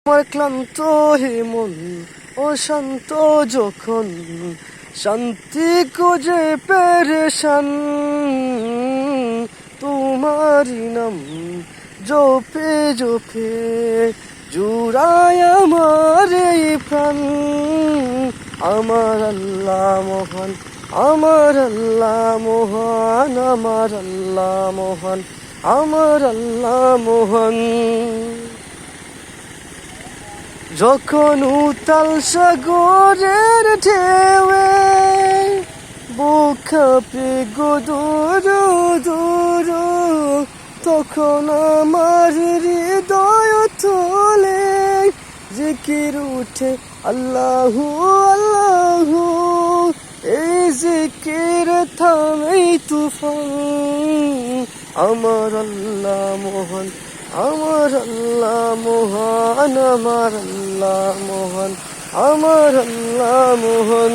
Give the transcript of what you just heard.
আমার ক্লান্ত হে মন অশান্ত যখন শান্তি খুঁজে পেরেশান তোমারি নাম জপে জপে জুড়ায় আমার এই প্রাণ আমার আল্লাহ মহান আমার আল্লাহ মহান আমার আল্লাহ মহান আমার আল্লাহ মহান যখন উতাল সাগরের ঢেউয়ে বুক কাঁপে গো দূর দূর তখন আমার হৃদয় তোলে জিকির উঠে আল্লাহু আল্লাহু এই জিকির থামেই তুফান আমার আল্লাহ মহান আমার আল্লাহ মহান আমার আল্লাহ মহান আমার আল্লাহ মহান